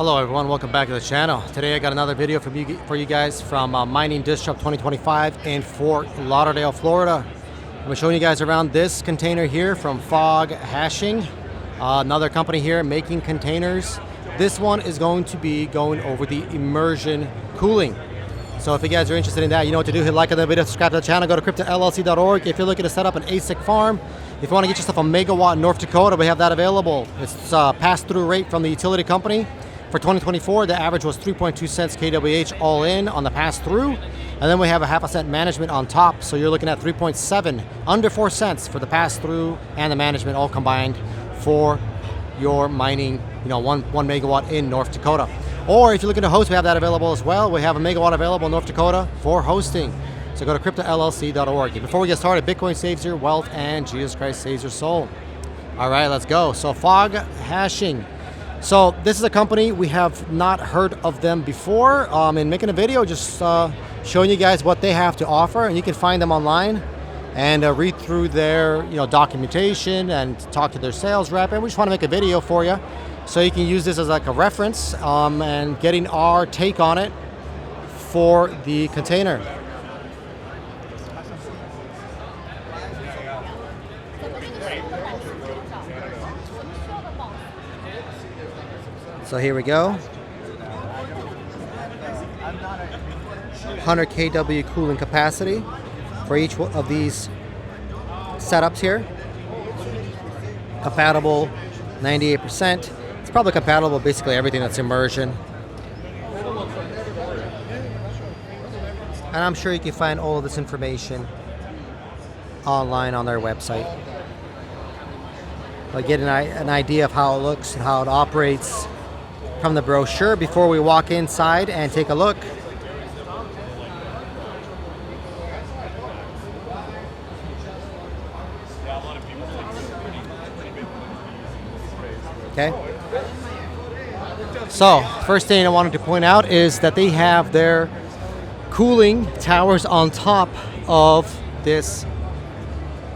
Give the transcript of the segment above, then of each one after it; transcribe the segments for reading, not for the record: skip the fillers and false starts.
Hello everyone, welcome back to the channel. Today I got another video for you guys from Mining Disrupt 2025 in Fort Lauderdale, Florida. I'm showing you guys around this container here from Fog Hashing, another company here making containers. This one is going to be going over the immersion cooling. So if you guys are interested in that, you know what to do. Hit like on the video, subscribe to the channel, go to cryptollc.org. If you're looking to set up an Asic farm, if you want to get yourself a megawatt in North Dakota, we have that available. It's pass-through rate from the utility company. For 2024, the average was 3.2 cents kWh all in on the pass-through. And then we have a half a cent management on top. So you're looking at 3.7, under 4 cents for the pass-through and the management all combined for your mining, you know, one megawatt in North Dakota. Or if you're looking to host, we have that available as well. We have a megawatt available in North Dakota for hosting. So go to cryptollc.org. Before we get started, Bitcoin saves your wealth and Jesus Christ saves your soul. All right, let's go. So Fog Hashing. So this is a company we have not heard of them before. In making a video, just showing you guys what they have to offer, and you can find them online and read through their documentation and talk to their sales rep. And we just want to make a video for you, so you can use this as like a reference and getting our take on it for the container. So here we go. 100 kW cooling capacity for each of these setups here. Compatible 98%. It's probably compatible with basically everything that's immersion. And I'm sure you can find all of this information online on their website. But get an idea of how it looks and how it operates from the brochure before we walk inside and take a look. Okay. So, first thing I wanted to point out is that they have their cooling towers on top of this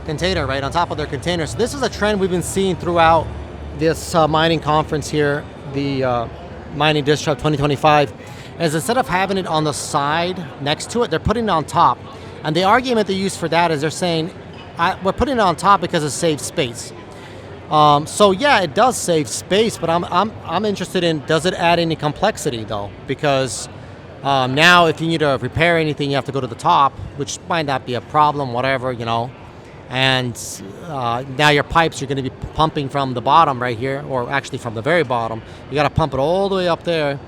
container, right on top of their container. So this is a trend we've been seeing throughout this mining conference here, the Mining Disrupt 2025, is instead of having it on the side next to it, they're putting it on top. And the argument they use for that is they're saying, we're putting it on top because it saves space. So yeah, it does save space, but I'm interested in, does it add any complexity though? Because now if you need to repair anything, you have to go to the top, which might not be a problem, whatever, and now your pipes are going to be pumping from the bottom right here, or actually from the very bottom. You got to pump it all the way up there,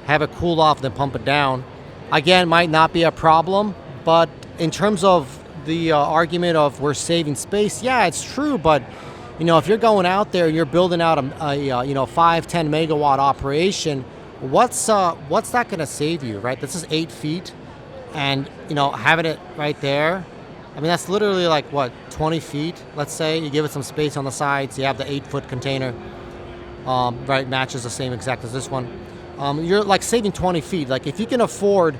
have it cool off, then pump it down. Again, might not be a problem, but in terms of the argument of we're saving space, yeah, it's true. But if you're going out there and you're building out a 5-10 megawatt operation, what's that going to save you, right? This is 8 feet, and having it right there, I mean, that's literally like, what, 20 feet? Let's say you give it some space on the sides. You have the 8-foot container, right, matches the same exact as this one. You're like saving 20 feet. Like if you can afford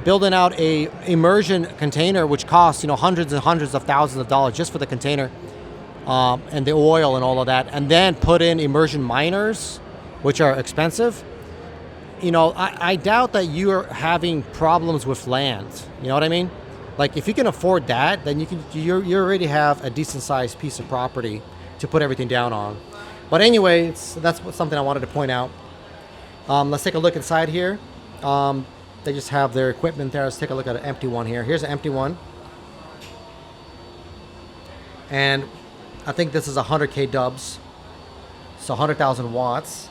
building out a immersion container, which costs, hundreds and hundreds of thousands of dollars just for the container and the oil and all of that, and then put in immersion miners, which are expensive, I doubt that you're having problems with land. You know what I mean? Like if you can afford that, then you already have a decent sized piece of property to put everything down on. But anyway, that's something I wanted to point out. Let's take a look inside here. They just have their equipment there. Let's take a look at an empty one here. Here's an empty one. And I think this is 100K dubs. So 100,000 watts.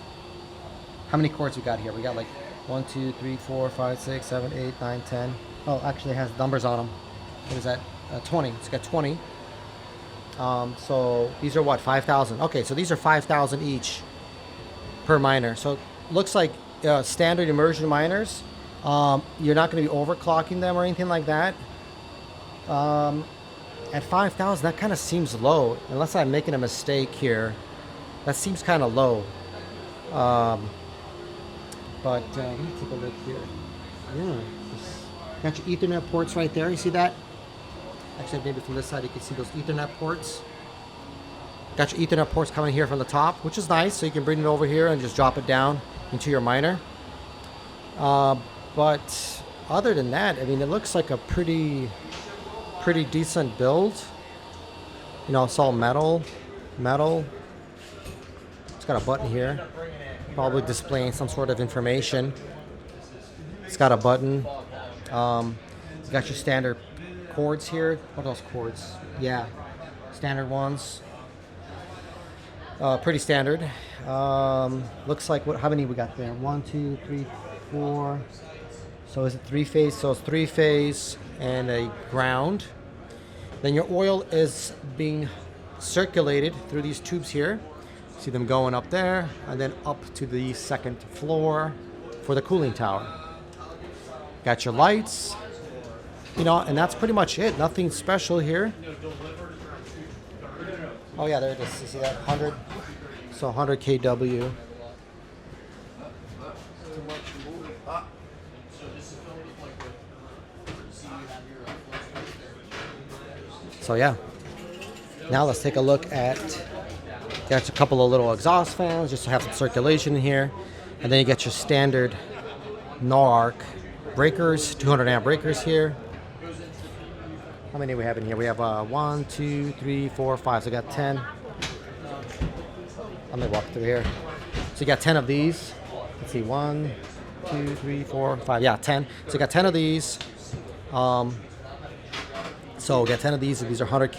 How many cords we got here? We got like 1, 2, 3, 4, 5, 6, 7, 8, 9, 10. Oh, actually it has numbers on them. What is that? 20. It's got 20. So these are what, 5,000? Okay, so these are 5,000 each per miner. So it looks like standard immersion miners. You're not going to be overclocking them or anything like that. At 5,000, that kind of seems low, unless I'm making a mistake here. That seems kind of low. But let me take a look here. Yeah. Got your Ethernet ports right there. You see that? Actually, maybe from this side you can see those Ethernet ports. Got your Ethernet ports coming here from the top, which is nice. So you can bring it over here and just drop it down into your miner. But other than that, I mean, it looks like a pretty decent build. You know, it's all metal. It's got a button here, probably displaying some sort of information. It's got a button. You got your standard cords here. What else cords? Yeah, standard ones. Pretty standard. Looks like how many we got there? 1, 2, 3, 4. So is it 3-phase? So it's 3-phase and a ground. Then your oil is being circulated through these tubes here. See them going up there and then up to the second floor for the cooling tower. Got your lights, you know, and that's pretty much it. Nothing special here. Oh yeah, there it is. You see that? 100. So 100 kW. So yeah. Now let's take a look at, got a couple of little exhaust fans just to have some circulation in here. And then you get your standard NORC breakers, 200 amp breakers here. How many do we have in here? We have 1, 2, 3, 4, 5. So we got 10. Let me walk through here. So you got 10 of these. Let's see, 1, 2, 3, 4, 5. Yeah, 10. So you got 10 of these. So we got 10 of these. These are 100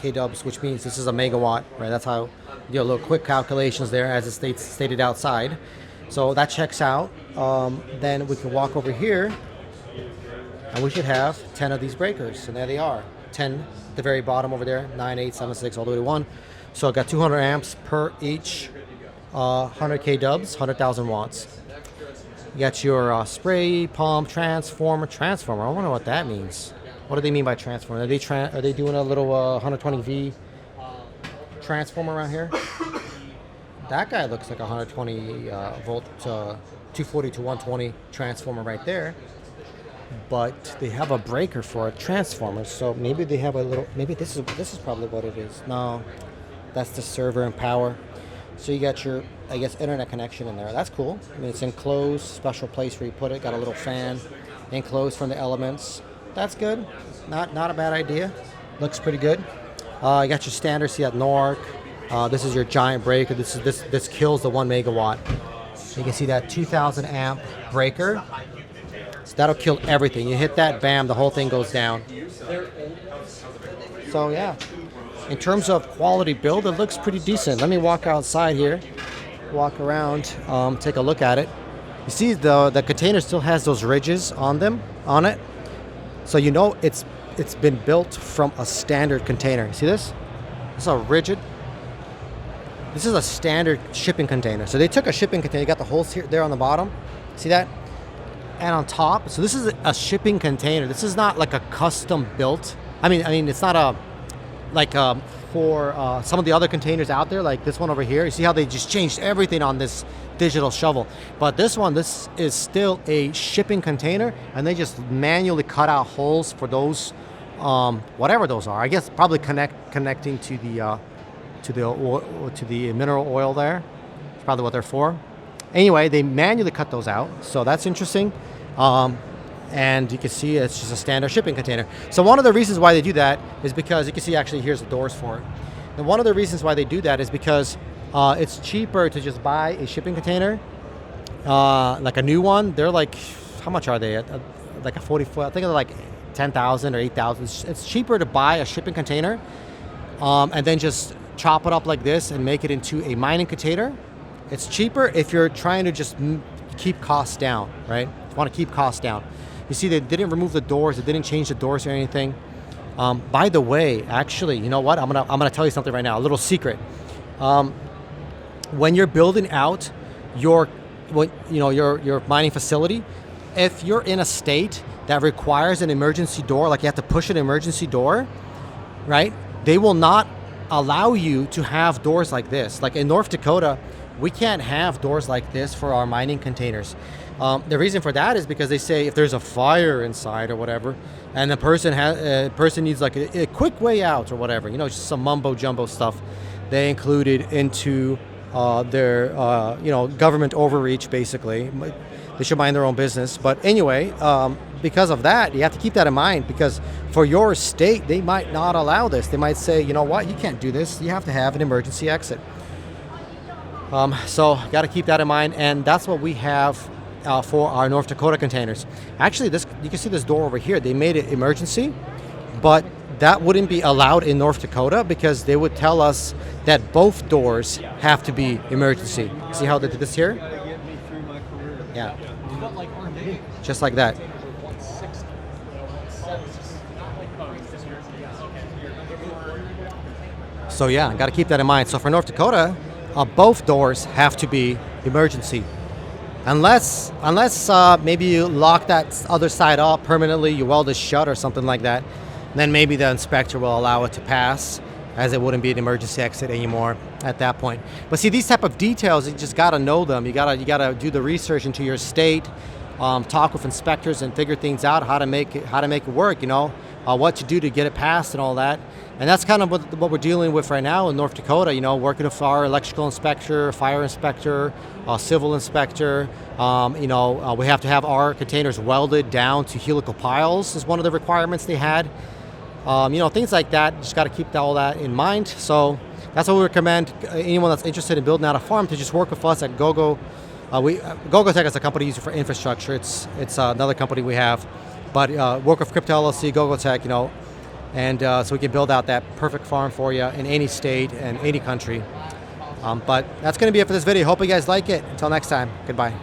kW, which means this is a megawatt, right? That's how you do a little quick calculations there, as it stated outside. So that checks out. Then we can walk over here, and we should have 10 of these breakers. And there they are, 10 at the very bottom over there, 9, 8, 7, 6, all the way to 1. So I got 200 amps per each 100 kW, 100,000 watts. You got your spray pump transformer. I wonder what that means. What do they mean by transformer? Are they doing a little 120V transformer around here? That guy looks like a 120 volt 240 to 120 transformer right there. But they have a breaker for a transformer, so maybe they have a little. Maybe this is probably what it is. No, that's the server and power. So you got your, I guess, internet connection in there. That's cool. I mean, it's enclosed, special place where you put it. Got a little fan, enclosed from the elements. That's good. Not a bad idea. Looks pretty good. You got your standard. See that NORC. This is your giant breaker. This kills the 1 megawatt. So you can see that 2,000 amp breaker. So that'll kill everything. You hit that, bam, the whole thing goes down. So yeah, in terms of quality build, it looks pretty decent. Let me walk outside here, walk around, take a look at it. You see the container still has those ridges on it. So you know it's been built from a standard container. You see this? It's a rigid. This is a standard shipping container. So they took a shipping container, got the holes here there on the bottom. See that? And on top, so this is a shipping container. This is not like a custom built. I mean, it's not a like for some of the other containers out there, like this one over here. You see how they just changed everything on this digital shovel. But this is still a shipping container, and they just manually cut out holes for those, whatever those are. I guess probably connecting to the mineral oil there. That's probably what they're for. Anyway, they manually cut those out, so that's interesting. And you can see it's just a standard shipping container. So one of the reasons why they do that is because you can see actually here's the doors for it. And one of the reasons why they do that is because it's cheaper to just buy a shipping container, like a new one. They're like, how much are they? Like a 40-foot, I think they're like 10,000 or 8,000. It's cheaper to buy a shipping container and then just chop it up like this and make it into a mining container. It's cheaper if you're trying to just keep costs down, right? You want to keep costs down. You see, they didn't remove the doors. They didn't change the doors or anything. By the way, actually, you know what? I'm gonna tell you something right now. A little secret. When you're building out your mining facility, if you're in a state that requires an emergency door, like you have to push an emergency door, right? They will not allow you to have doors like this. Like in North Dakota, we can't have doors like this for our mining containers. The reason for that is because they say if there's a fire inside or whatever, and the person needs like a quick way out or whatever, you know, just some mumbo jumbo stuff, they include it into their government overreach. Basically, they should mind their own business. But anyway, because of that, you have to keep that in mind, because for your state, they might not allow this. They might say, you know what, you can't do this. You have to have an emergency exit. So got to keep that in mind, and that's what we have for our North Dakota containers. Actually, this, you can see this door over here. They made it emergency, but that wouldn't be allowed in North Dakota because they would tell us that both doors have to be emergency. See how they did this here? Yeah, just like that. So yeah, got to keep that in mind. So for North Dakota, both doors have to be emergency. Unless maybe you lock that other side up permanently, you weld it shut or something like that, then maybe the inspector will allow it to pass, as it wouldn't be an emergency exit anymore at that point. But see, these type of details, you just gotta know them. You gotta do the research into your state, talk with inspectors and figure things out, how to make it work. You know, what to do to get it passed and all that. And that's kind of what we're dealing with right now in North Dakota, you know, working with our electrical inspector, fire inspector, civil inspector. We have to have our containers welded down to helical piles is one of the requirements they had. Things like that, just got to keep all that in mind. So that's what we recommend anyone that's interested in building out a farm to just work with us at GoGo. GoGoTech is a company used for infrastructure. It's another company we have. But work with Crypto LLC, GoGoTech, and so we can build out that perfect farm for you in any state and any country. But that's going to be it for this video. Hope you guys like it. Until next time, goodbye.